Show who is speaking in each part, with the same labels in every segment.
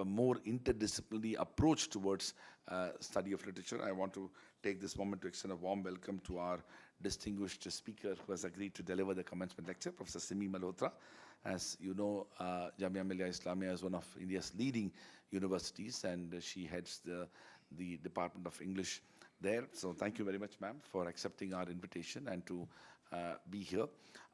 Speaker 1: develop a more interdisciplinary approach towards study of literature. I want to take this moment to extend a warm welcome to our distinguished speaker who has agreed to deliver the commencement lecture, Professor Simi Malhotra. As you know, Jamia Millia Islamia is one of India's leading universities, and she heads the Department of English there. So thank you very much, ma'am, for accepting our invitation and to be here.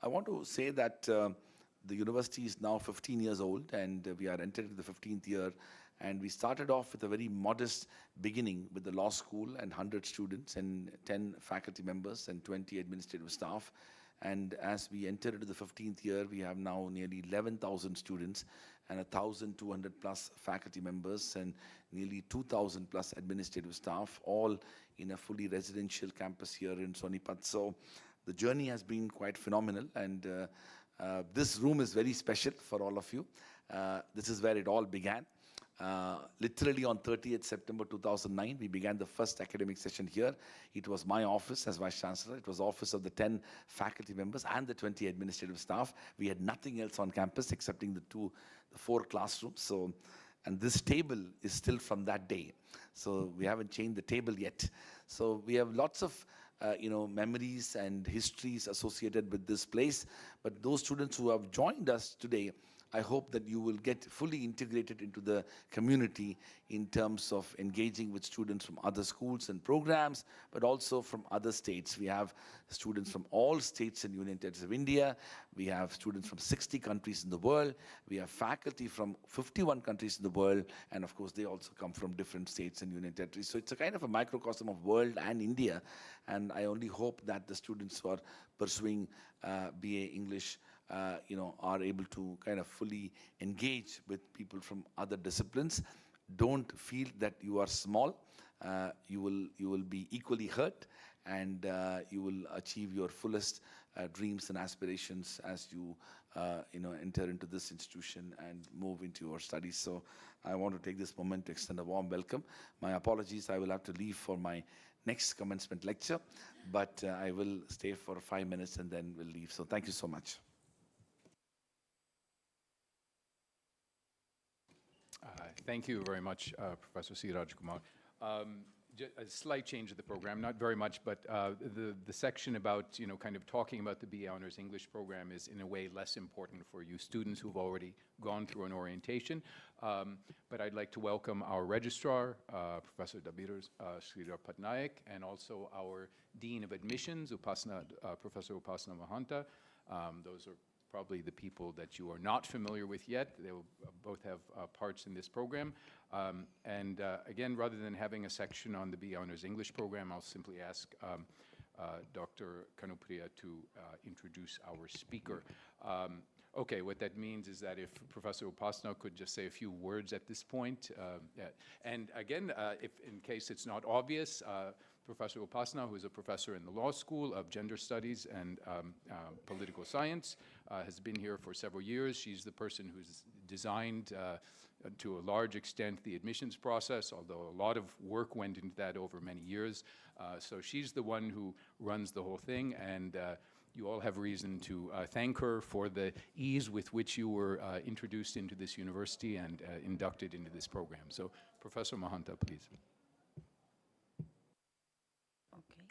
Speaker 1: I want to say that the university is now 15 years old, and we are entering the 15th year. And we started off with a very modest beginning with the law school and 100 students and 10 faculty members and 20 administrative staff. And as we enter into the 15th year, we have now nearly 11,000 students and 1,200 plus faculty members and nearly 2,000 plus administrative staff, all in a fully residential campus here in Sonipat. So the journey has been quite phenomenal, and this room is very special for all of you. This is where it all began. Literally on 30th September 2009, we began the first academic session here. It was my office as Vice Chancellor. It was office of the 10 faculty members and the 20 administrative staff. We had nothing else on campus excepting the 4 classrooms. So, and this table is still from that day. So we haven't changed the table yet. So we have lots of memories and histories associated with this place. But those students who have joined us today, I hope that you will get fully integrated into the community in terms of engaging with students from other schools and programs, but also from other states. We have students from all states and union territories of India. We have students from 60 countries in the world. We have faculty from 51 countries in the world. And of course, they also come from different states and union territories. So it's a kind of a microcosm of world and India. And I only hope that the students who are pursuing BA English are able to kind of fully engage with people from other disciplines. Don't feel that you are small. You will be equally hurt, and you will achieve your fullest dreams and aspirations as you enter into this institution and move into your studies. So I want to take this moment to extend a warm welcome. My apologies, I will have to leave for my next commencement lecture, but I will stay for 5 minutes and then we'll leave. So thank you so much.
Speaker 2: Thank you very much, Professor Siraj Kumar. A slight change of the program, not very much, but the section about, kind of talking about the BA Honors English program is in a way less important for you students who've already gone through an orientation. But I'd like to welcome our registrar, Professor Dabir Sridhar Patnaik, and also our Dean of Admissions, Professor Upasana Mahanta. Those are probably the people that you are not familiar with yet. They will both have parts in this program. Again, rather than having a section on the BA Honors English program, I'll simply ask Dr. Kanupriya to introduce our speaker. Okay, what that means is that if Professor Upasana could just say a few words at this point. Yeah. And again, if in case it's not obvious, Professor Upasana, who is a professor in the Law School of Gender Studies and Political Science, has been here for several years. She's the person who's designed, to a large extent, the admissions process, although a lot of work went into that over many years. So she's the one who runs the whole thing, and you all have reason to thank her for the ease with which you were introduced into this university and inducted into this program. So, Professor Mahanta, please.
Speaker 3: Okay.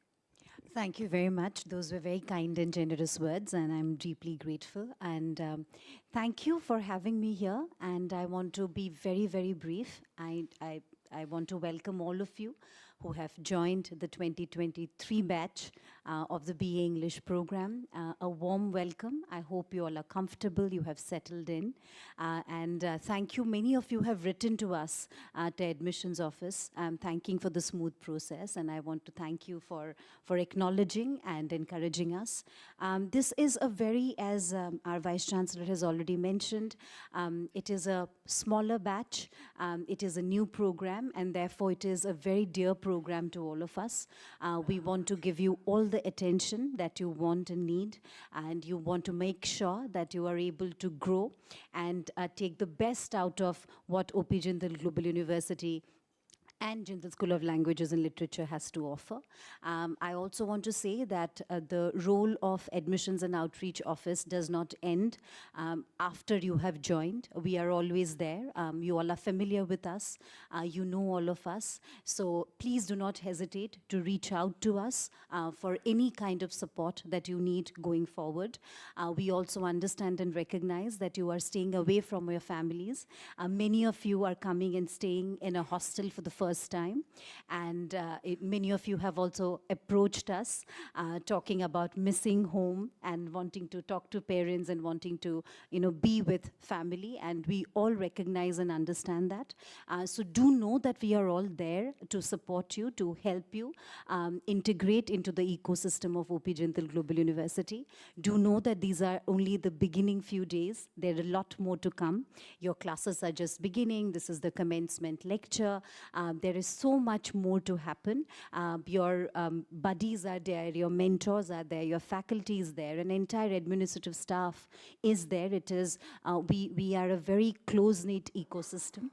Speaker 3: Thank you very much. Those were very kind and generous words, and I'm deeply grateful. And thank you for having me here. And I want to be very, very brief. I want to welcome all of you who have joined the 2023 batch of the BA English program. A warm welcome. I hope you all are comfortable, you have settled in. And thank you. Many of you have written to us at the admissions office, thanking for the smooth process. And I want to thank you for acknowledging and encouraging us. This is a very, as our Vice Chancellor has already mentioned, it is a smaller batch. It is a new program, and therefore it is a very dear program to all of us. We want to give you all the attention that you want and need, and you want to make sure that you are able to grow and take the best out of what OP Jindal Global University and Jindal School of Languages and Literature has to offer. I also want to say that the role of Admissions and Outreach Office does not end after you have joined. We are always there. You all are familiar with us. You know all of us. So please do not hesitate to reach out to us for any kind of support that you need going forward. We also understand and recognize that you are staying away from your families. Many of you are coming and staying in a hostel for the first time, and many of you have also approached us talking about missing home and wanting to talk to parents and wanting to be with family, and we all recognize and understand that. So do know that we are all there to support you, to help you integrate into the ecosystem of OP Jindal Global University. Do know that these are only the beginning few days. There are a lot more to come. Your classes are just beginning. This is the commencement lecture. There is so much more to happen. Your buddies are there, your mentors are there, your faculty is there, an entire administrative staff is there. It is, we are a very close-knit ecosystem.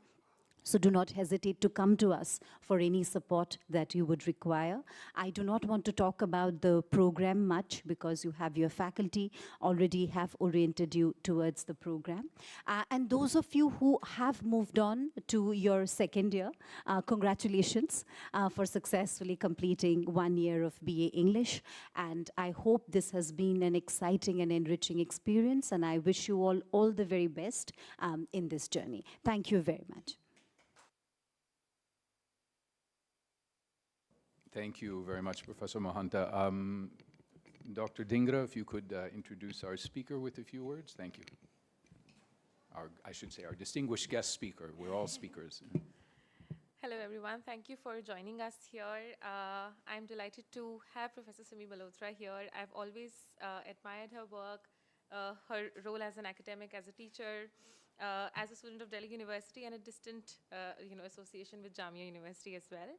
Speaker 3: So do not hesitate to come to us for any support that you would require. I do not want to talk about the program much because you have your faculty already have oriented you towards the program. And those of you who have moved on to your second year, congratulations for successfully completing 1 year of BA English. And I hope this has been an exciting and enriching experience, and I wish you all the very best in this journey. Thank you very much.
Speaker 2: Thank you very much, Professor Mahanta. Dr. Dhingra, if you could introduce our speaker with a few words. Thank you. I should say our distinguished guest speaker. We're all speakers.
Speaker 4: Hello, everyone. Thank you for joining us here. I'm delighted to have Professor Simi Malhotra here. I've always admired her work, her role as an academic, as a teacher, as a student of Delhi University, and a distant association with Jamia University as well.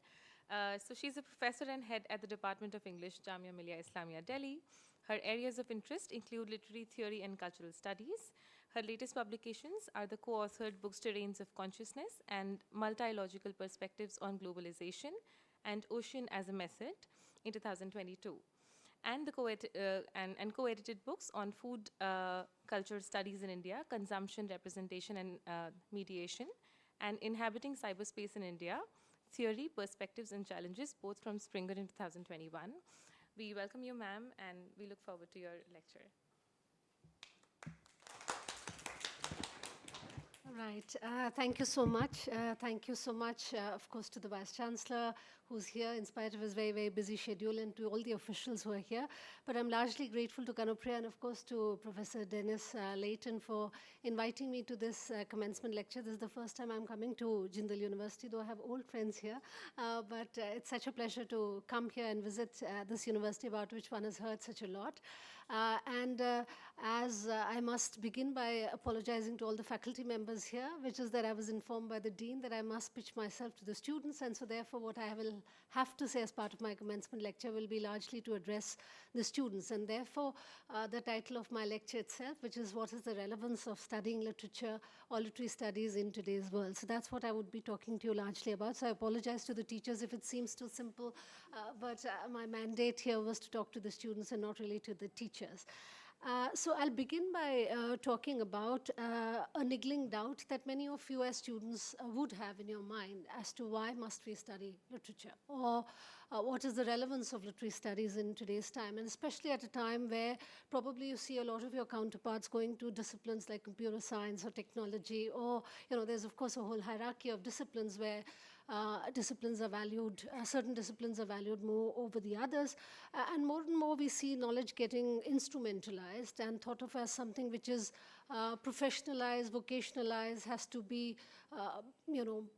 Speaker 4: So she's a professor and head at the Department of English, Jamia Millia Islamia, Delhi. Her areas of interest include literary theory and cultural studies. Her latest publications are the co-authored books Terrains of Consciousness and Multilogical Perspectives on Globalization and Ocean as a Method in 2022. And the co-edited books on food culture studies in India, consumption, representation, and mediation, and inhabiting cyberspace in India, theory, perspectives, and challenges, both from Springer in 2021. We welcome you, ma'am, and we look forward to your lecture.
Speaker 5: All right. Thank you so much. Thank you so much, of course, to the Vice Chancellor, who's here in spite of his very, very busy schedule, and to all the officials who are here. But I'm largely grateful to Kanupriya and, of course, to Professor Dennis Layton for inviting me to this commencement lecture. This is the first time I'm coming to Jindal University, though I have old friends here. But it's such a pleasure to come here and visit this university about which one has heard such a lot. As I must begin by apologizing to all the faculty members here, which is that I was informed by the Dean that I must pitch myself to the students, and so therefore what I will have to say as part of my commencement lecture will be largely to address the students, and therefore the title of my lecture itself, which is what is the relevance of studying literature or literary studies in today's world. So that's what I would be talking to you largely about. So I apologize to the teachers if it seems too simple, but my mandate here was to talk to the students and not really to the teachers. So I'll begin by talking about a niggling doubt that many of you as students would have in your mind as to why must we study literature, or what is the relevance of literary studies in today's time, and especially at a time where probably you see a lot of your counterparts going to disciplines like computer science or technology, or there's of course a whole hierarchy of disciplines where disciplines are valued, certain disciplines are valued more over the others, and more we see knowledge getting instrumentalized and thought of as something which is professionalized, vocationalized, has to be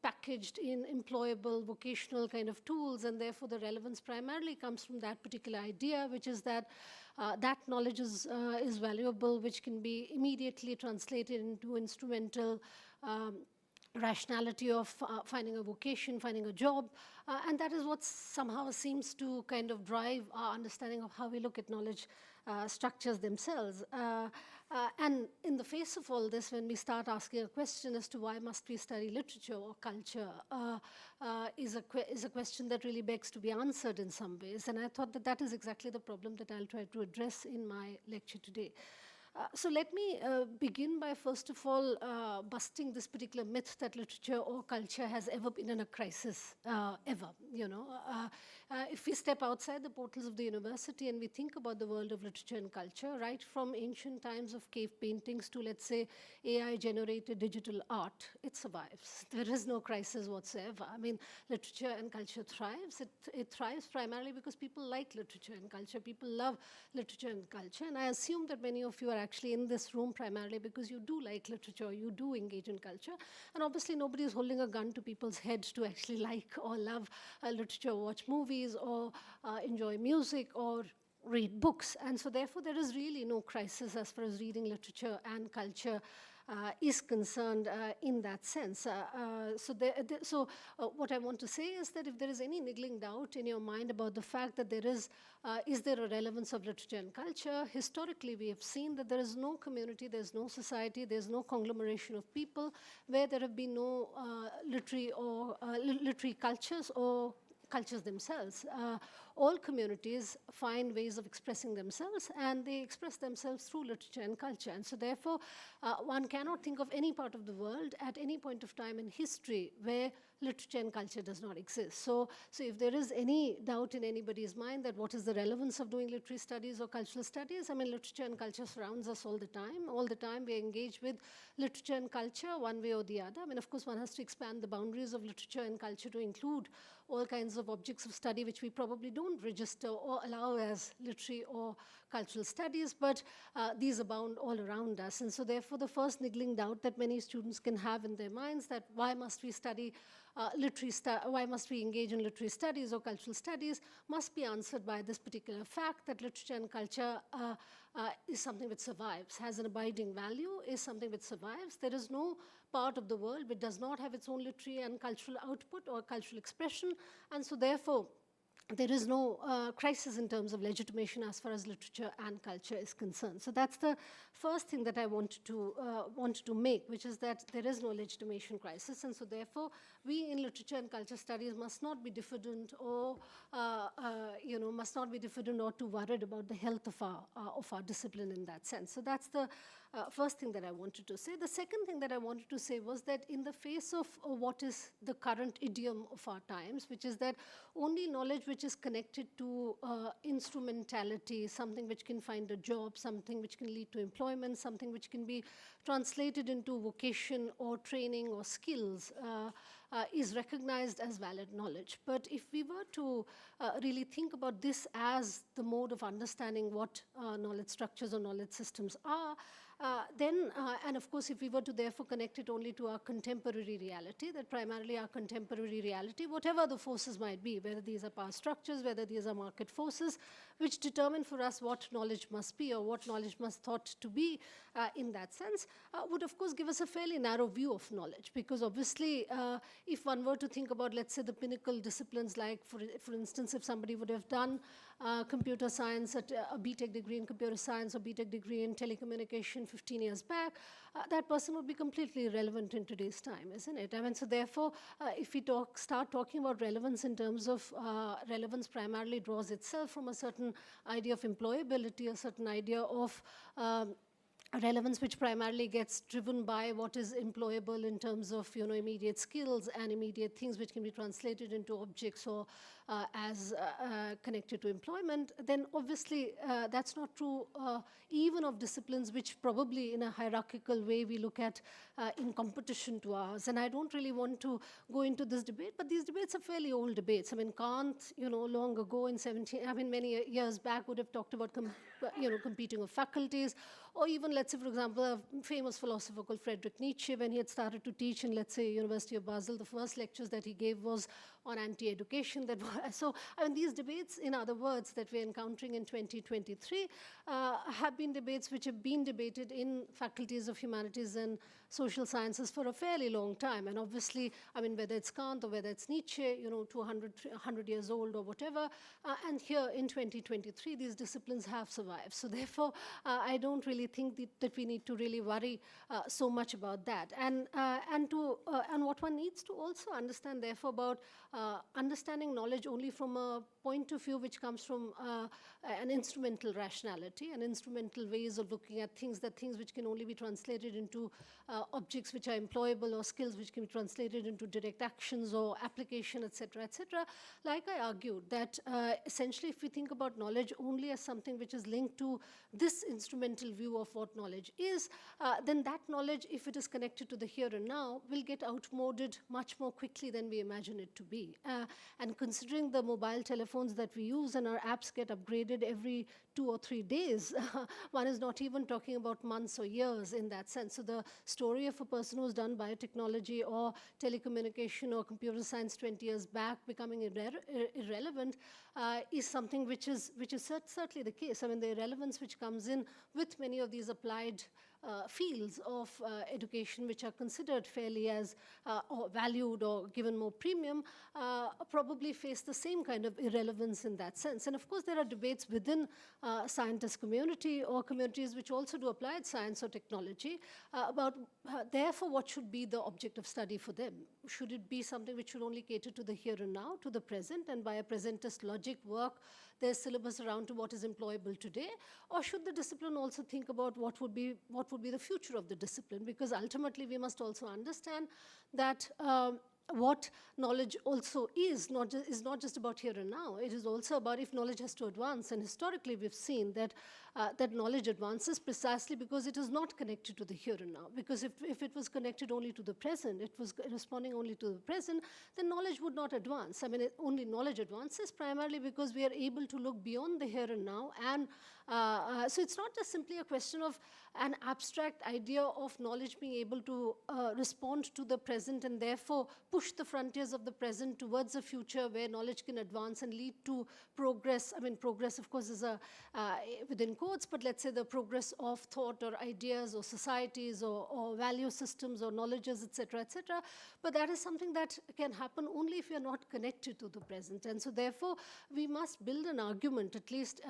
Speaker 5: packaged in employable vocational kind of tools, and therefore the relevance primarily comes from that particular idea, which is that that knowledge is valuable, which can be immediately translated into instrumental rationality of finding a vocation, finding a job, and that is what somehow seems to kind of drive our understanding of how we look at knowledge structures themselves. And in the face of all this, when we start asking a question as to why must we study literature or culture, is a question that really begs to be answered in some ways. And I thought that that is exactly the problem that I'll try to address in my lecture today. So let me begin by, first of all, busting this particular myth that literature or culture has ever been in a crisis, ever. If we step outside the portals of the university and we think about the world of literature and culture, right from ancient times of cave paintings to, let's say, AI-generated digital art, it survives. There is no crisis whatsoever. I mean, literature and culture thrives. It thrives primarily because people like literature and culture. People love literature and culture. And I assume that many of you are actually in this room primarily because you do like literature, you do engage in culture. And obviously nobody is holding a gun to people's heads to actually like or love literature, watch movies, or enjoy music, or read books. And so therefore there is really no crisis as far as reading literature and culture is concerned in that sense. So what I want to say is that if there is any niggling doubt in your mind about the fact that there is there a relevance of literature and culture, historically we have seen that there is no community, there's no society, there's no conglomeration of people where there have been no literary cultures or cultures themselves. All communities find ways of expressing themselves, and they express themselves through literature and culture. And so therefore, one cannot think of any part of the world at any point of time in history where literature and culture does not exist. So if there is any doubt in anybody's mind that what is the relevance of doing literary studies or cultural studies, I mean, literature and culture surrounds us all the time. All the time we engage with literature and culture one way or the other. I mean, of course, one has to expand the boundaries of literature and culture to include all kinds of objects of study which we probably don't register or allow as literary or cultural studies, but these abound all around us. And so therefore the first niggling doubt that many students can have in their minds, that why must we study why must we engage in literary studies or cultural studies, must be answered by this particular fact that literature and culture is something which survives, has an abiding value, is something which survives. There is no part of the world which does not have its own literary and cultural output or cultural expression, and so therefore there is no crisis in terms of legitimation as far as literature and culture is concerned. So that's the first thing that I wanted to make, which is that there is no legitimation crisis, and so therefore we in literature and culture studies must not be diffident or must not be diffident or too worried about the health of our discipline in that sense. So that's the first thing that I wanted to say. The second thing that I wanted to say was that in the face of what is the current idiom of our times, which is that only knowledge which is connected to instrumentality, something which can find a job, something which can lead to employment, something which can be translated into vocation or training or skills, is recognized as valid knowledge. But if we were to really think about this as the mode of understanding what knowledge structures or knowledge systems are, and of course, if we were to therefore connect it only to our contemporary reality, that primarily our contemporary reality, whatever the forces might be, whether these are power structures, whether these are market forces, which determine for us what knowledge must be or what knowledge must thought to be in that sense, would of course give us a fairly narrow view of knowledge. Because obviously, if one were to think about, let's say, the pinnacle disciplines, like for instance, if somebody would have done computer science at a BTech degree in computer science or BTech degree in telecommunication 15 years back, that person would be completely irrelevant in today's time, isn't it? I mean, so therefore, if we start talking about relevance in terms of relevance primarily draws itself from a certain idea of employability, a certain idea of relevance which primarily gets driven by what is employable in terms of immediate skills and immediate things which can be translated into objects or as connected to employment, then obviously that's not true even of disciplines which probably in a hierarchical way we look at in competition to ours. And I don't really want to go into this debate, but these debates are fairly old debates. I mean, Kant, long ago in many years back would have talked about competing of faculties, or even, let's say, for example, a famous philosopher called Friedrich Nietzsche, when he had started to teach in, let's say, University of Basel, the first lectures that he gave was on anti-education. So, I mean, these debates, in other words, that we're encountering in 2023 have been debates which have been debated in faculties of humanities and social sciences for a fairly long time. And obviously, I mean, whether it's Kant or whether it's Nietzsche, 100 years old or whatever, and here in 2023, these disciplines have survived. So therefore, I don't really think that we need to really worry so much about that. And what one needs to also understand, therefore, about understanding knowledge only from a point of view which comes from an instrumental rationality and instrumental ways of looking at things, things which can only be translated into objects which are employable, or skills which can be translated into direct actions or application, etc., etc. Like I argued, that essentially if we think about knowledge only as something which is linked to this instrumental view of what knowledge is, then that knowledge, if it is connected to the here and now, will get outmoded much more quickly than we imagine it to be. And considering the mobile telephones that we use and our apps get upgraded every 2 or 3 days, one is not even talking about months or years in that sense. So the story of a person who's done biotechnology or telecommunication or computer science 20 years back becoming irrelevant is something which is certainly the case. I mean, the irrelevance which comes in with many of these applied fields of education which are considered fairly as or valued or given more premium probably face the same kind of irrelevance in that sense. And of course, there are debates within scientist community or communities which also do applied science or technology about therefore what should be the object of study for them. Should it be something which should only cater to the here and now, to the present, and by a presentist logic work their syllabus around to what is employable today? Or should the discipline also think about what would be the future of the discipline? Because ultimately we must also understand that what knowledge also is not just about here and now. It is also about if knowledge has to advance. And historically, we've seen that that knowledge advances precisely because it is not connected to the here and now. Because if it was connected only to the present, it was responding only to the present, then knowledge would not advance. I mean, only knowledge advances primarily because we are able to look beyond the here and now. And so it's not just simply a question of an abstract idea of knowledge being able to respond to the present and therefore push the frontiers of the present towards a future where knowledge can advance and lead to progress. I mean, progress, of course, is within quotes, but let's say the progress of thought or ideas or societies or value systems or knowledges, etc., etc. But that is something that can happen only if we are not connected to the present. And so therefore, we must build an argument, at least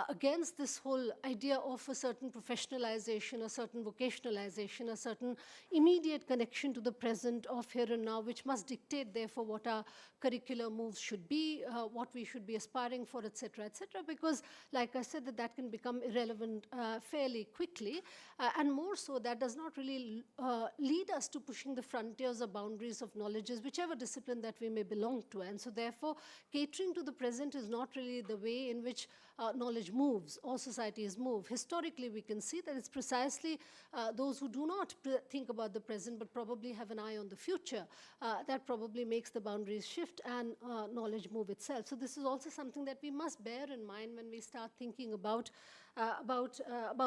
Speaker 5: against this whole idea of a certain professionalization, a certain vocationalization, a certain immediate connection to the present of here and now, which must dictate, therefore, what our curricular moves should be, what we should be aspiring for, etc., etc. Because, like I said, that can become irrelevant fairly quickly. And more so, that does not really lead us to pushing the frontiers or boundaries of knowledges, whichever discipline that we may belong to. And so, therefore, catering to the present is not really the way in which knowledge moves or societies move. Historically, we can see that it's precisely those who do not think about the present but probably have an eye on the future that probably makes the boundaries shift and knowledge move itself. So this is also something that we must bear in mind when we start thinking about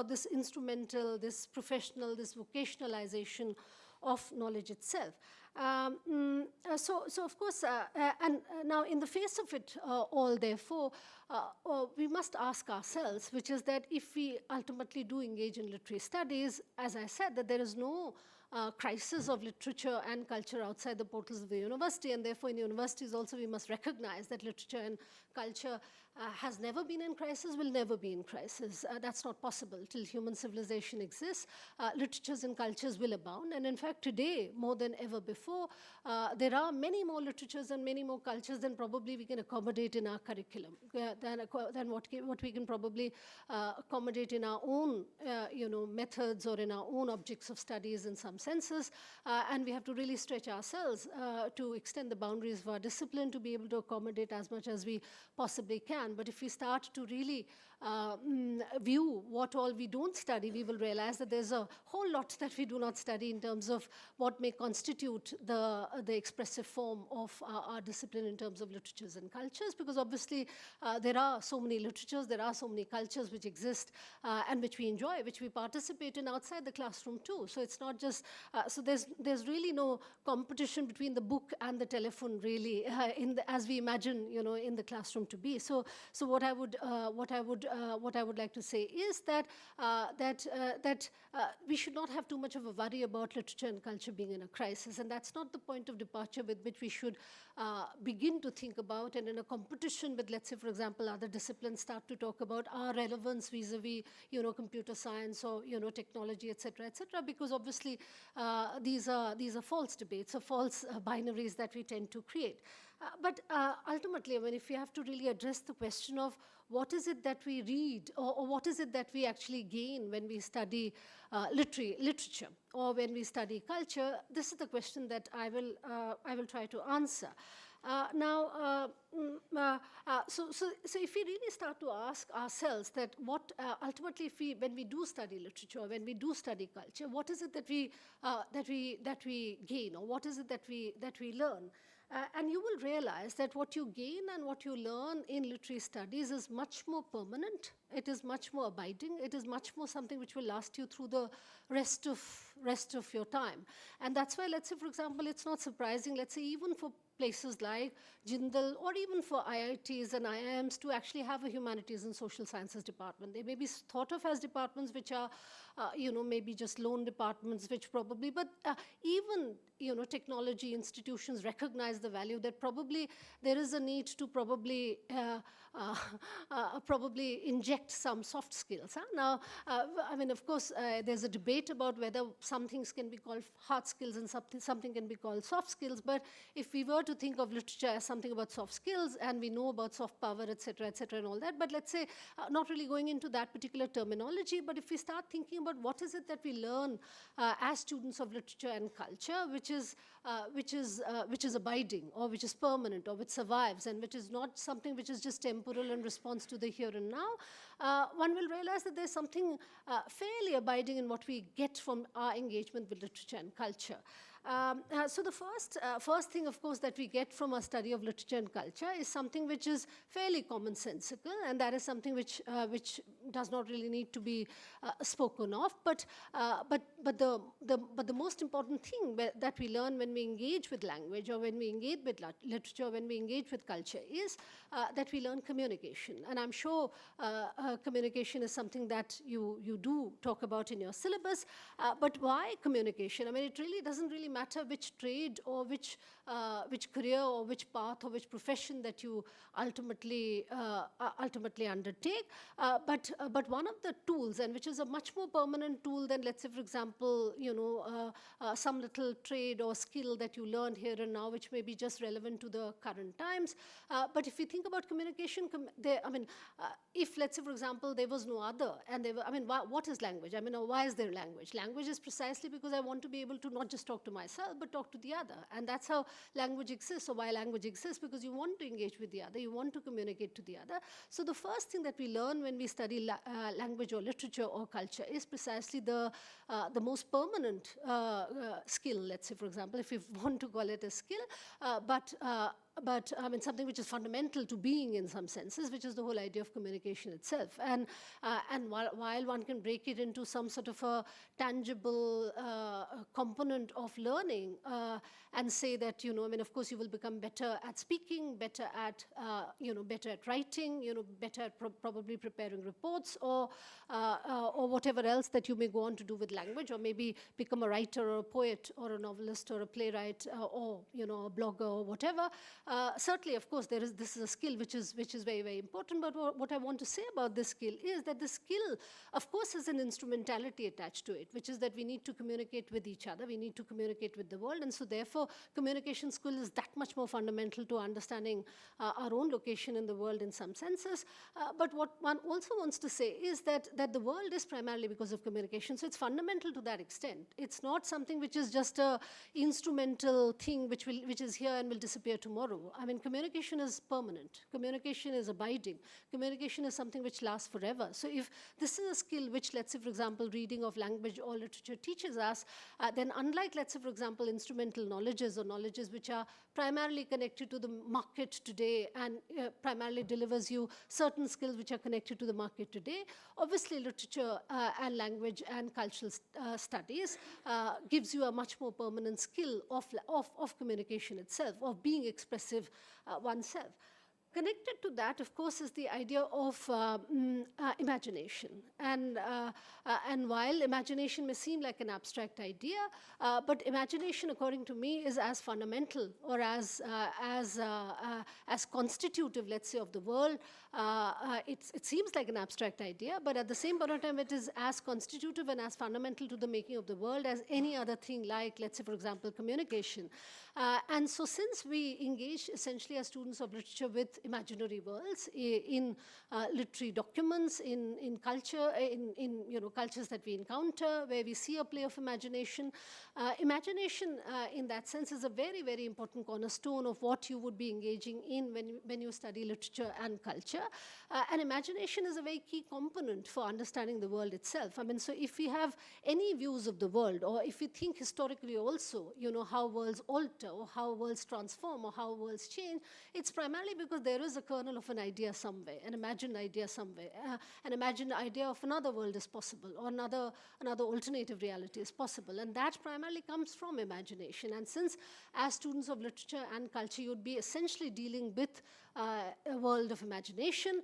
Speaker 5: this instrumental, this professional, this vocationalization of knowledge itself. So of course, and now in the face of it all, therefore, we must ask ourselves, which is that if we ultimately do engage in literary studies, as I said, that there is no crisis of literature and culture outside the portals of the university, and therefore in universities also we must recognize that literature and culture has never been in crisis, will never be in crisis. That's not possible. Till human civilization exists, literatures and cultures will abound. And in fact, today, more than ever before, there are many more literatures and many more cultures than probably we can accommodate in our curriculum, than what we can probably accommodate in our own methods or in our own objects of studies in some senses. And we have to really stretch ourselves to extend the boundaries of our discipline to be able to accommodate as much as we possibly can. But if we start to really view what all we don't study, we will realize that there's a whole lot that we do not study in terms of what may constitute the expressive form of our discipline in terms of literatures and cultures, because obviously there are so many literatures, there are so many cultures which exist and which we enjoy, which we participate in outside the classroom too. So it's not just, so there's really no competition between the book and the telephone really as we imagine, in the classroom to be. So So what I would like to say is that we should not have too much of a worry about literature and culture being in a crisis, and that's not the point of departure with which we should begin to think about. And in a competition with, let's say, for example, other disciplines start to talk about our relevance vis-a-vis, computer science or technology, etc., because obviously these are false debates or false binaries that we tend to create. But ultimately, I mean, if we have to really address the question of what is it that we read or what is it that we actually gain when we study literature or when we study culture, this is the question that I will try to answer. So if we really start to ask ourselves that what ultimately, when we do study literature, when we do study culture, what is it that we gain, or what is it that we learn? And you will realize that what you gain and what you learn in literary studies is much more permanent. It is much more abiding. It is much more something which will last you through the rest of your time. And that's why, let's say, for example, it's not surprising, let's say, even for places like Jindal or even for IITs and IIMs to actually have a humanities and social sciences department. They may be thought of as departments which are, maybe just lone departments, which probably, but even, technology institutions recognize the value that probably there is a need to probably inject some soft skills. Now, I mean, of course, there's a debate about whether some things can be called hard skills and something can be called soft skills, but if we were to think of literature as something about soft skills, and we know about soft power, etc., and all that, but let's say, not really going into that particular terminology, but if we start thinking about what is it that we learn as students of literature and culture, which is abiding, or which is permanent, or which survives, and which is not something which is just temporal in response to the here and now, one will realize that there's something fairly abiding in what we get from our engagement with literature and culture. So the first thing, of course, that we get from a study of literature and culture is something which is fairly commonsensical, and that is something which does not really need to be spoken of. But the most important thing that we learn when we engage with language, or when we engage with literature, when we engage with culture, is that we learn communication. And I'm sure communication is something that you do talk about in your syllabus. But why communication? I mean, it really doesn't really matter which trade or which career or which path or which profession that you ultimately undertake. But one of the tools, and which is a much more permanent tool than, let's say, for example, some little trade or skill that you learned here and now, which may be just relevant to the current times. But if you think about communication, if, let's say, for example, there was no other, and what is language? I mean, why is there language? Language is precisely because I want to be able to not just talk to myself, but talk to the other. And that's how language exists. So why language exists? Because you want to engage with the other, you want to communicate to the other. So the first thing that we learn when we study language or literature or culture is precisely the most permanent skill, let's say, for example, if you want to call it a skill, but I mean, something which is fundamental to being in some senses, which is the whole idea of communication itself. And while one can break it into some sort of a tangible component of learning, and say that, I mean, of course, you will become better at speaking, better at writing, better at probably preparing reports, or whatever else that you may go on to do with language, or maybe become a writer or a poet or a novelist or a playwright, or a blogger or whatever. Certainly, of course, this is a skill which is very, very important. But what I want to say about this skill is that the skill, of course, has an instrumentality attached to it, which is that we need to communicate with each other, we need to communicate with the world, and so therefore communication skill is that much more fundamental to understanding our own location in the world in some senses. But what one also wants to say is that the world is primarily because of communication, so it's fundamental to that extent. It's not something which is just a instrumental thing which is here and will disappear tomorrow. I mean, communication is permanent. Communication is abiding. Communication is something which lasts forever. So if this is a skill which, let's say, for example, reading of language or literature teaches us, then unlike, let's say, for example, instrumental knowledges or knowledges which are primarily connected to the market today and primarily delivers you certain skills which are connected to the market today, obviously literature and language and cultural studies gives you a much more permanent skill of communication itself, of being expressive oneself. Connected to that, of course, is the idea of imagination. And while imagination may seem like an abstract idea, but imagination, according to me, is as fundamental or as constitutive, let's say, of the world. It seems like an abstract idea, but at the same point of time, it is as constitutive and as fundamental to the making of the world as any other thing, like, let's say, for example, communication. And so since we engage essentially as students of literature with imaginary worlds in literary documents, in culture, in cultures that we encounter, where we see a play of imagination, imagination in that sense is a very, very important cornerstone of what you would be engaging in when you study literature and culture. And imagination is a very key component for understanding the world itself. I mean, so if we have any views of the world, or if we think historically also, how worlds alter, or how worlds transform, or how worlds change, it's primarily because there is a kernel of an idea somewhere, an imagined idea somewhere. An imagined idea of another world is possible, or another alternative reality is possible. And that primarily comes from imagination. And since as students of literature and culture, you'd be essentially dealing with a world of imagination,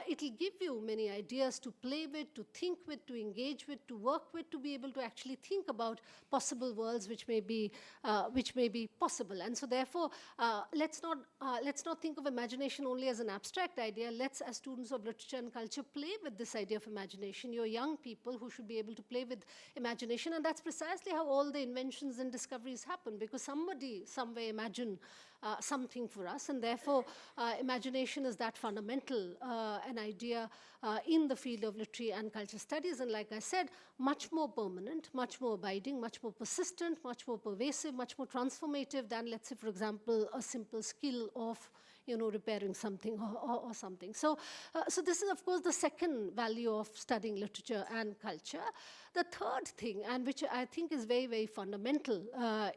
Speaker 5: it'll give you many ideas to play with, to think with, to engage with, to work with, to be able to actually think about possible worlds which may be possible. And so therefore, let's not think of imagination only as an abstract idea. Let's, as students of literature and culture, play with this idea of imagination. You're young people who should be able to play with imagination, and that's precisely how all the inventions and discoveries happen, because somebody somewhere imagined something for us, and therefore imagination is that fundamental an idea in the field of literary and culture studies, and like I said, much more permanent, much more abiding, much more persistent, much more pervasive, much more transformative than, let's say, for example, a simple skill of repairing something or something. So this is, of course, the second value of studying literature and culture. The third thing, and which I think is very, very fundamental,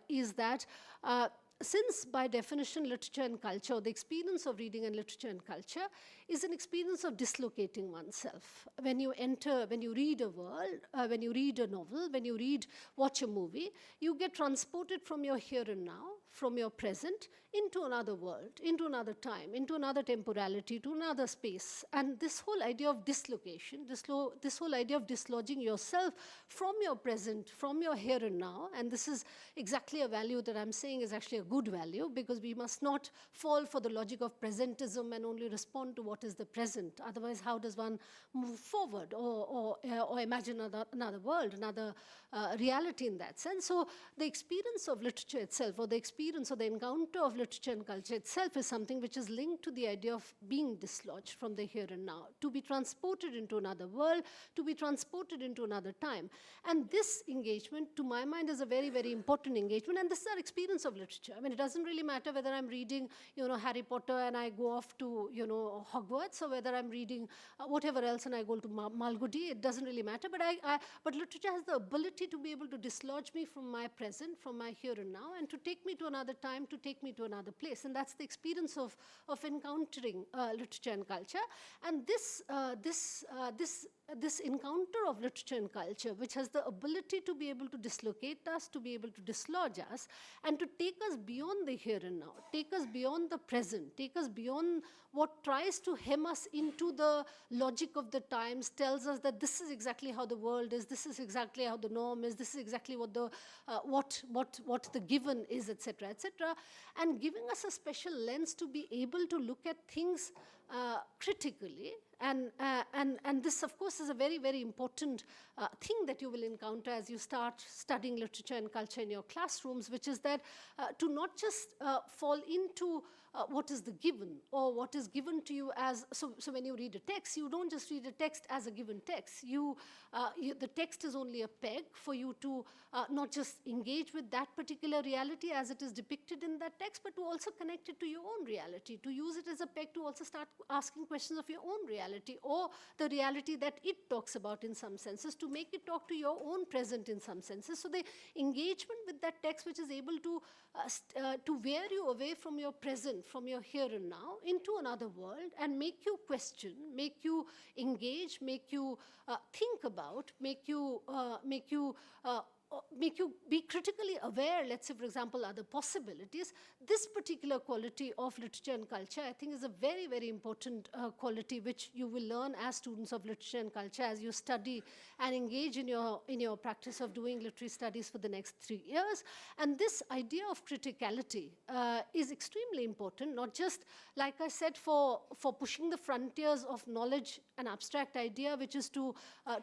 Speaker 5: is that since by definition literature and culture, or the experience of reading and literature and culture, is an experience of dislocating oneself. When you read a world, when you read a novel, when you watch a movie, you get transported from your here and now, from your present, into another world, into another time, into another temporality, to another space. And this whole idea of dislocation, this whole idea of dislodging yourself from your present, from your here and now, and this is exactly a value that I'm saying is actually a good value, because we must not fall for the logic of presentism and only respond to what is the present. Otherwise, how does one move forward or imagine another world, another reality in that sense? So the experience of literature itself, or the experience or the encounter of literature and culture itself, is something which is linked to the idea of being dislodged from the here and now, to be transported into another world, to be transported into another time. And this engagement, to my mind, is a very, very important engagement, and this is our experience of literature. I mean, it doesn't really matter whether I'm reading, Harry Potter and I go off to, Hogwarts, or whether I'm reading whatever else and I go to Malgudi. It doesn't really matter, but literature has the ability to be able to dislodge me from my present, from my here and now, and to take me to another time, to take me to another place. And that's the experience of encountering literature and culture. And this encounter of literature and culture, which has the ability to be able to dislocate us, to be able to dislodge us, and to take us beyond the here and now, take us beyond the present, take us beyond what tries to hem us into the logic of the times, tells us that this is exactly how the world is, this is exactly how the norm is, this is exactly what the given is, etc., etc., and giving us a special lens to be able to look at things critically. And this, of course, is a very, very important thing that you will encounter as you start studying literature and culture in your classrooms, which is that to not just fall into what is the given, or what is given to you as, so when you read a text, you don't just read a text as a given text. The text is only a peg for you to not just engage with that particular reality as it is depicted in that text, but to also connect it to your own reality, to use it as a peg to also start asking questions of your own reality, or the reality that it talks about in some senses, to make it talk to your own present in some senses. So the engagement with that text, which is able to wear you away from your present, from your here and now, into another world, and make you question, make you engage, make you think about, make you make you be critically aware, let's say, for example, other possibilities. This particular quality of literature and culture, I think, is a very, very important quality which you will learn as students of literature and culture as you study and engage in your practice of doing literary studies for the next 3 years. And this idea of criticality is extremely important, not just, like I said, for pushing the frontiers of knowledge, an abstract idea, which is to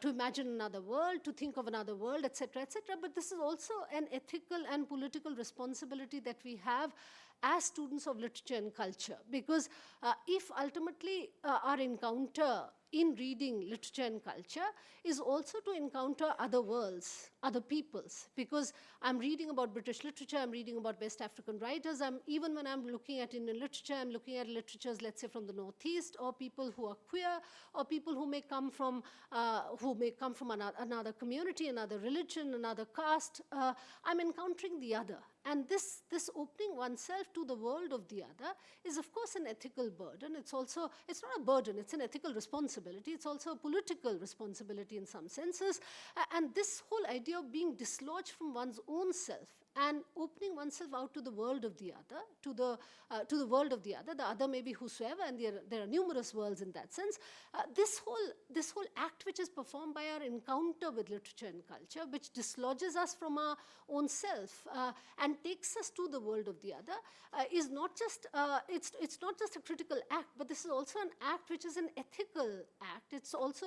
Speaker 5: imagine another world, to think of another world, etc., etc. But this is also an ethical and political responsibility that we have as students of literature and culture. Because if ultimately our encounter in reading literature and culture is also to encounter other worlds, other peoples. Because I'm reading about British literature, I'm reading about West African writers, even when I'm looking at Indian literature, I'm looking at literatures, let's say, from the Northeast, or people who are queer, or people who may come from another community, another religion, another caste. I'm encountering the other. And this opening oneself to the world of the other is, of course, an ethical burden. It's not a burden, it's an ethical responsibility. It's also a political responsibility in some senses. And this whole idea of being dislodged from one's own self and opening oneself out to the world of the other, to the world of the other may be whosoever, and there are numerous worlds in that sense. This whole act which is performed by our encounter with literature and culture, which dislodges us from our own self and takes us to the world of the other, is not just it's not just a critical act, but this is also an act which is an ethical act. It's also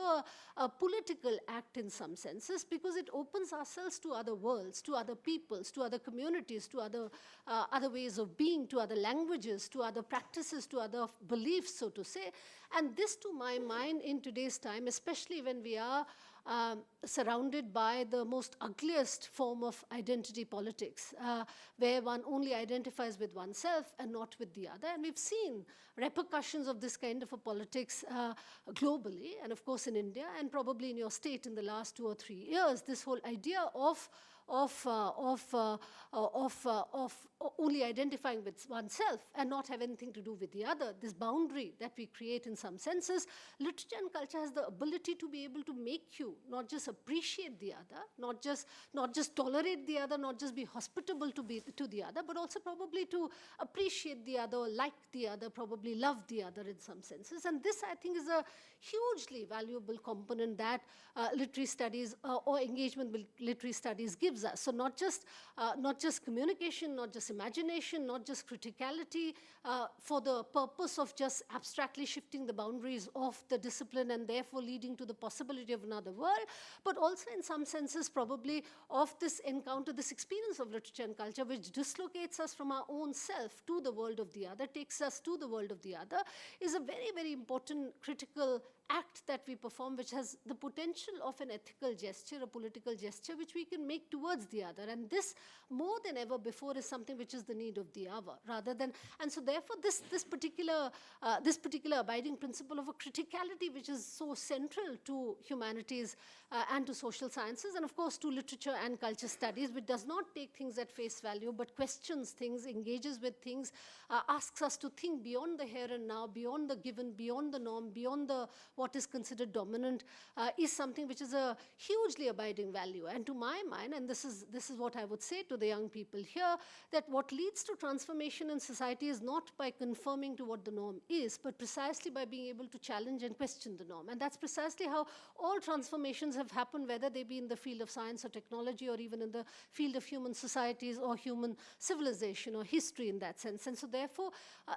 Speaker 5: a political act in some senses, because it opens ourselves to other worlds, to other peoples, to other communities, to other ways of being, to other languages, to other practices, to other beliefs, so to say. And this, to my mind, in today's time, especially when we are surrounded by the most ugliest form of identity politics, where one only identifies with oneself and not with the other. And we've seen repercussions of this kind of a politics globally, and of course in India, and probably in your state in the last 2 or 3 years. This whole idea of only identifying with oneself and not have anything to do with the other, this boundary that we create in some senses. Literature and culture has the ability to be able to make you not just appreciate the other, not just tolerate the other, not just be hospitable to the other, but also probably to appreciate the other, like the other, probably love the other in some senses. And this, I think, is a hugely valuable component that literary studies or engagement with literary studies gives us. So not just communication, not just imagination, not just criticality for the purpose of just abstractly shifting the boundaries of the discipline and therefore leading to the possibility of another world, but also in some senses probably of this encounter, this experience of literature and culture, which dislocates us from our own self to the world of the other, takes us to the world of the other, is a very, very important critical act that we perform, which has the potential of an ethical gesture, a political gesture, which we can make towards the other. And this, more than ever before, is something which is the need of the hour, rather than, and so therefore this particular abiding principle of a criticality, which is so central to humanities and to social sciences, and of course to literature and culture studies, which does not take things at face value, but questions things, engages with things, asks us to think beyond the here and now, beyond the given, beyond the norm, beyond what is considered dominant, is something which is a hugely abiding value. And to my mind, and this is what I would say to the young people here, that what leads to transformation in society is not by conforming to what the norm is, but precisely by being able to challenge and question the norm. And that's precisely how all transformations have happened, whether they be in the field of science or technology, or even in the field of human societies or human civilization or history in that sense. And so therefore,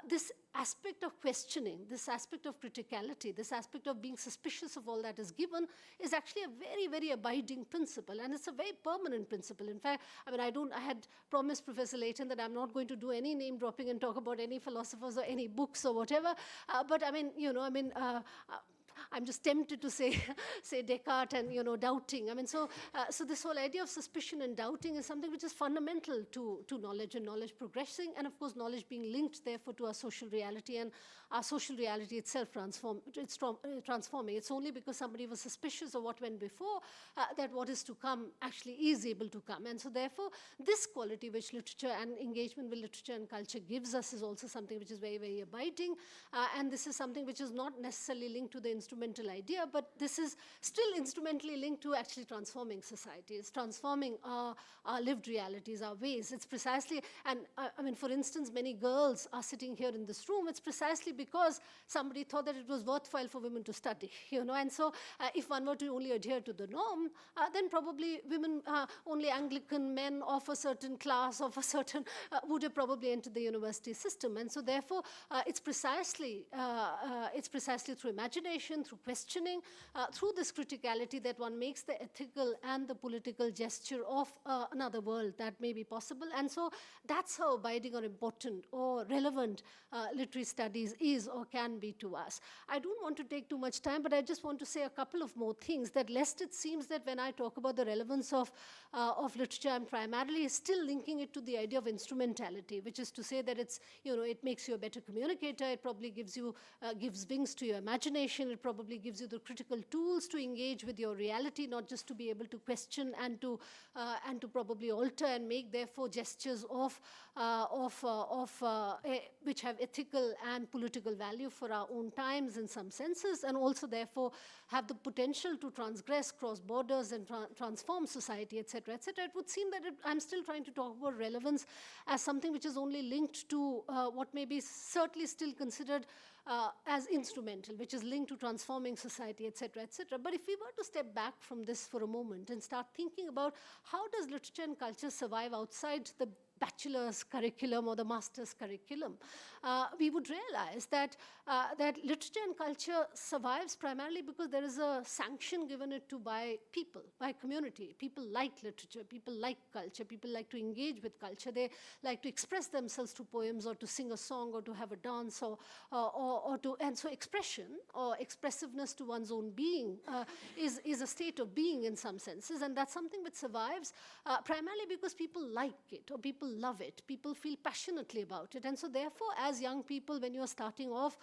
Speaker 5: this aspect of questioning, this aspect of criticality, this aspect of being suspicious of all that is given, is actually a very, very abiding principle, and it's a very permanent principle. In fact, I had promised Professor Layton that I'm not going to do any name dropping and talk about any philosophers or any books or whatever, but I'm just tempted to say Descartes and doubting. So this whole idea of suspicion and doubting is something which is fundamental to knowledge and knowledge progressing, and of course knowledge being linked therefore to our social reality and our social reality itself transforming. It's only because somebody was suspicious of what went before that what is to come actually is able to come. And so therefore, this quality which literature and engagement with literature and culture gives us is also something which is very, very abiding. And this is something which is not necessarily linked to the instrumental idea, but this is still instrumentally linked to actually transforming societies, transforming our lived realities, our ways. It's precisely, and I mean, for instance, many girls are sitting here in this room. It's precisely because somebody thought that it was worthwhile for women to study, you know. And so if one were to only adhere to the norm, then probably women, only Anglican men of a certain class, of a certain, would have probably entered the university system. And so therefore, it's precisely through imagination, through questioning, through this criticality that one makes the ethical and the political gesture of another world that may be possible. And so that's how abiding or important or relevant literary studies is or can be to us. I don't want to take too much time, but I just want to say a couple of more things, that lest it seems that when I talk about the relevance of literature, I'm primarily still linking it to the idea of instrumentality, which is to say that it's, you know, it makes you a better communicator, it probably gives you, gives wings to your imagination, it probably gives you the critical tools to engage with your reality, not just to be able to question and to probably alter and make therefore gestures which have ethical and political value for our own times in some senses, and also therefore have the potential to transgress, cross borders, and transform society, etc., etc. It would seem that I'm still trying to talk about relevance as something which is only linked to what may be certainly still considered as instrumental, which is linked to transforming society, etc., etc. But if we were to step back from this for a moment and start thinking about how does literature and culture survive outside the bachelor's curriculum or the master's curriculum, we would realize that literature and culture survives primarily because there is a sanction given it to by people, by community. People like literature, people like culture, people like to engage with culture. They like to express themselves through poems or to sing a song or to have a dance and so expression or expressiveness to one's own being is a state of being in some senses, and that's something which survives primarily because people like it or people love it, people feel passionately about it. And so therefore, as young people, when you're starting off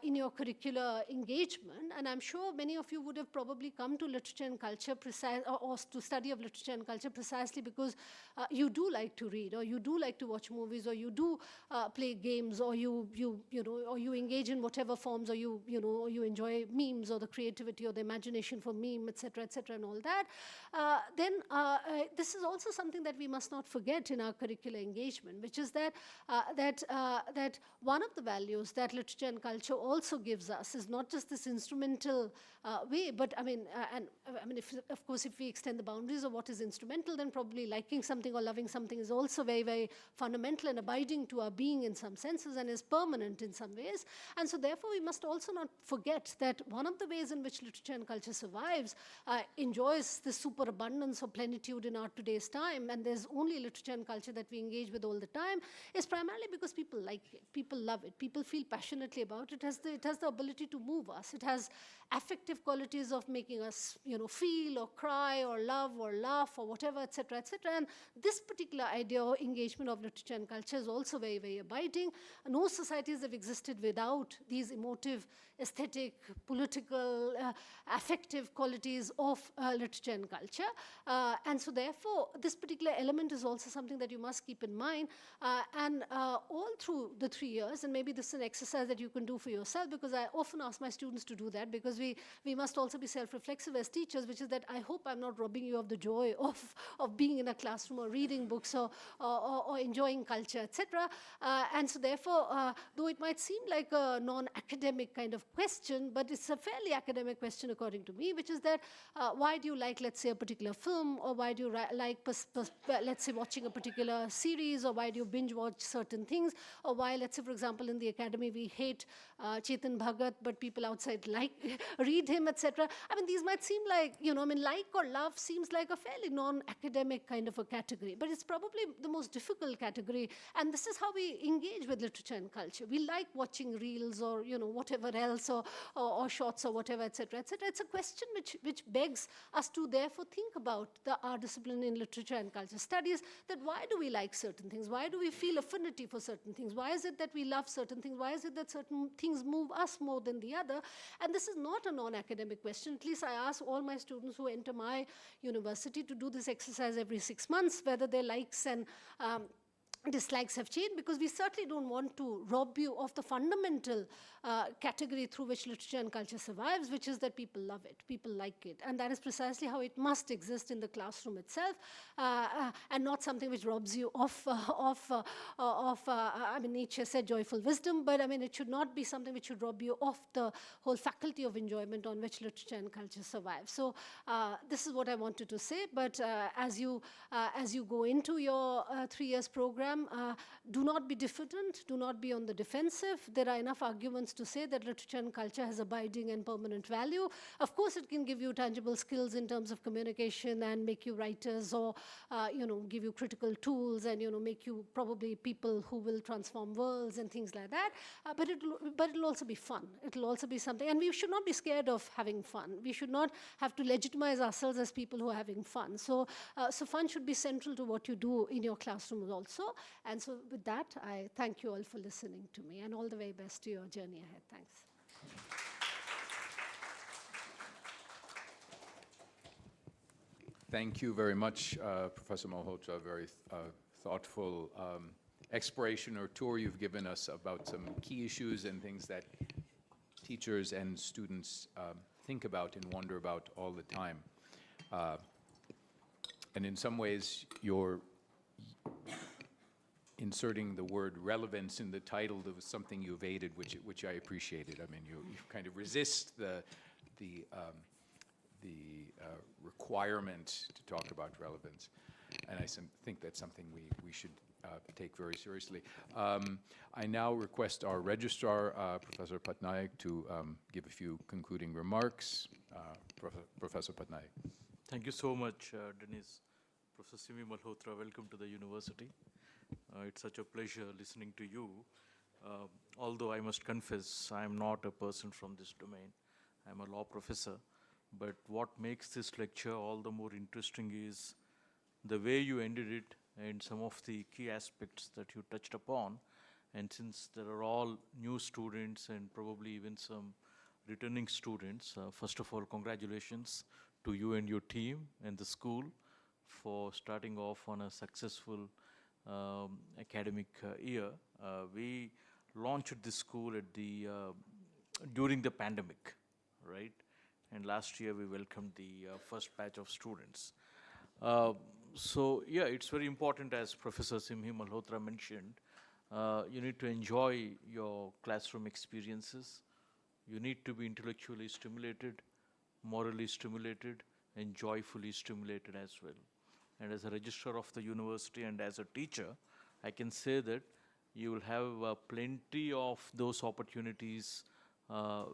Speaker 5: in your curricular engagement, and I'm sure many of you would have probably come to literature and culture or to study of literature and culture precisely because you do like to read, or you do like to watch movies, or you do play games, or you engage in whatever forms, or you enjoy memes or the creativity or the imagination for meme, etc., and all that. Then this is also something that we must not forget in our curricular engagement, which is that one of the values that literature and culture also gives us is not just this instrumental way, but of course, if we extend the boundaries of what is instrumental, then probably liking something or loving something is also very, very fundamental and abiding to our being in some senses and is permanent in some ways. And so therefore, we must also not forget that one of the ways in which literature and culture survives, enjoys this superabundance or plenitude in our today's time, and there's only literature and culture that we engage with all the time, is primarily because people like it, people love it, people feel passionately about it. It has the ability to move us. It has affective qualities of making us, feel or cry or love or laugh or whatever, etc., etc. And this particular idea or engagement of literature and culture is also very, very abiding. No societies have existed without these emotive, aesthetic, political, affective qualities of literature and culture. And so therefore, this particular element is also something that you must keep in mind. And all through the 3 years, and maybe this is an exercise that you can do for yourself, because I often ask my students to do that, because we must also be self-reflexive as teachers, which is that I hope I'm not robbing you of the joy of being in a classroom or reading books or enjoying culture, etc. And so therefore, though it might seem like a non-academic kind of question, but it's a fairly academic question according to me, which is that why do you like, let's say, a particular film, or why do you like, let's say, watching a particular series, or why do you binge watch certain things, or why, let's say, for example, in the academy we hate Chetan Bhagat, but people outside like read him, etc. I mean, these might seem like, like or love seems like a fairly non-academic kind of a category, but it's probably the most difficult category. And this is how we engage with literature and culture. We like watching reels or, whatever else, or shorts or whatever, etc., etc. It's a question which begs us to therefore think about our discipline in literature and culture studies, that why do we like certain things? Why do we feel affinity for certain things? Why is it that we love certain things? Why is it that certain things move us more than the other? And this is not a non-academic question. At least I ask all my students who enter my university to do this exercise every 6 months, whether their likes and dislikes have changed, because we certainly don't want to rob you of the fundamental category through which literature and culture survives, which is that people love it, people like it. And that is precisely how it must exist in the classroom itself, and not something which robs you of I mean, Nietzsche said joyful wisdom, but I mean, it should not be something which should rob you of the whole faculty of enjoyment on which literature and culture survive. So this is what I wanted to say, but as you go into your 3 years program, do not be diffident, do not be on the defensive. There are enough arguments to say that literature and culture has abiding and permanent value. Of course, it can give you tangible skills in terms of communication and make you writers, or give you critical tools and make you probably people who will transform worlds and things like that. But it'll also be fun. It'll also be something, and we should not be scared of having fun. We should not have to legitimize ourselves as people who are having fun. So fun should be central to what you do in your classrooms also. And so with that, I thank you all for listening to me, and all the very best to your journey ahead. Thanks.
Speaker 2: Thank you very much, Professor Malhotra. Very thoughtful exploration or tour you've given us about some key issues and things that teachers and students think about and wonder about all the time. And in some ways, you're inserting the word relevance in the title of something you evaded, which I appreciated. I mean, you kind of resist the requirement to talk about relevance, and I think that's something we should take very seriously. I now request our registrar, Professor Patnaik, to give a few concluding remarks. Professor Patnaik.
Speaker 6: Thank you so much, Dennis. Professor Simi Malhotra, welcome to the university. It's such a pleasure listening to you. Although I must confess, I'm not a person from this domain. I'm a law professor. But what makes this lecture all the more interesting is the way you ended it and some of the key aspects that you touched upon. And since there are all new students and probably even some returning students, first of all, congratulations to you and your team and the school for starting off on a successful academic year. We launched this school at during the pandemic, right? And last year we welcomed the first batch of students. So yeah, it's very important, as Professor Simhi Malhotra mentioned, you need to enjoy your classroom experiences. You need to be intellectually stimulated, morally stimulated, and joyfully stimulated as well. And as a registrar of the university and as a teacher, I can say that you will have plenty of those opportunities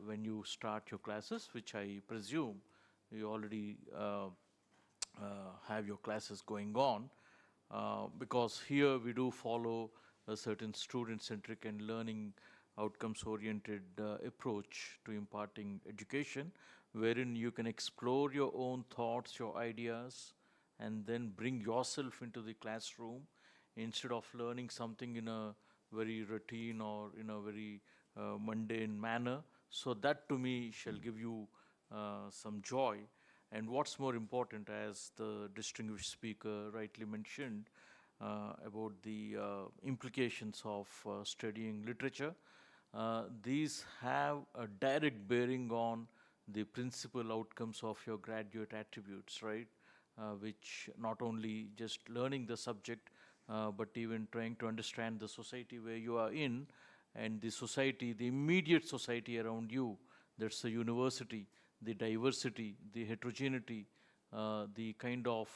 Speaker 6: when you start your classes, which I presume you already have your classes going on, because here we do follow a certain student-centric and learning outcomes-oriented approach to imparting education, wherein you can explore your own thoughts, your ideas, and then bring yourself into the classroom instead of learning something in a very routine or in a very mundane manner. So that to me shall give you some joy. And what's more important, as the distinguished speaker rightly mentioned about the implications of studying literature, these have a direct bearing on the principal outcomes of your graduate attributes, right? Which not only just learning the subject, but even trying to understand the society where you are in, and the society, the immediate society around you. That's the university, the diversity, the heterogeneity, the kind of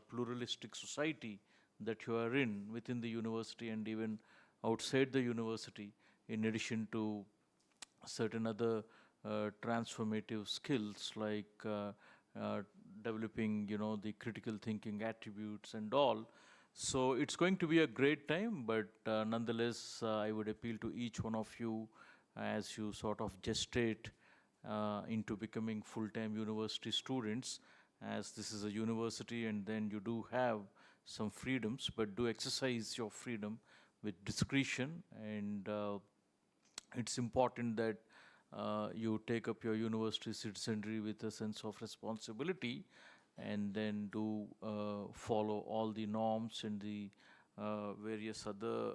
Speaker 6: pluralistic society that you are in within the university and even outside the university, in addition to certain other transformative skills like developing, the critical thinking attributes and all. So it's going to be a great time, but nonetheless, I would appeal to each one of you as you sort of gestate into becoming full-time university students, as this is a university and then you do have some freedoms, but do exercise your freedom with discretion. And it's important that you take up your university citizenry with a sense of responsibility, and then do follow all the norms and the various other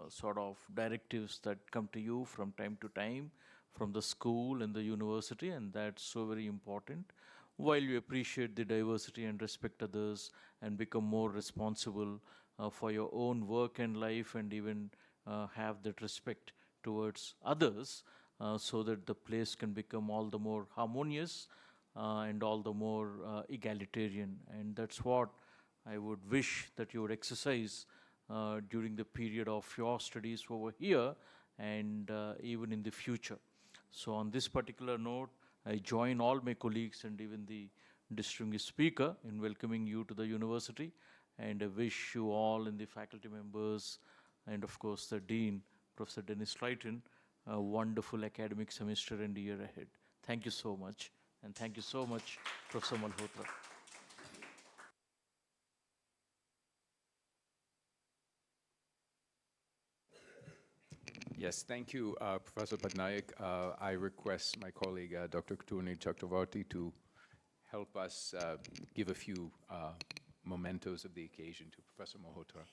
Speaker 6: sort of directives that come to you from time to time from the school and the university, and that's so very important. While you appreciate the diversity and respect others and become more responsible for your own work and life, and even have that respect towards others, so that the place can become all the more harmonious and all the more egalitarian. And that's what I would wish that you would exercise during the period of your studies over here, and even in the future. So on this particular note, I join all my colleagues and even the distinguished speaker in welcoming you to the university, and I wish you all and the faculty members and of course the Dean, Professor Dennis Triton, a wonderful academic semester and year ahead. Thank you so much, and thank you so much, Professor Malhotra.
Speaker 2: Yes, thank you, Professor Patnaik. I request my colleague, Dr. Kutuni Chakravarti, to help us give a few mementos of the occasion to Professor Malhotra.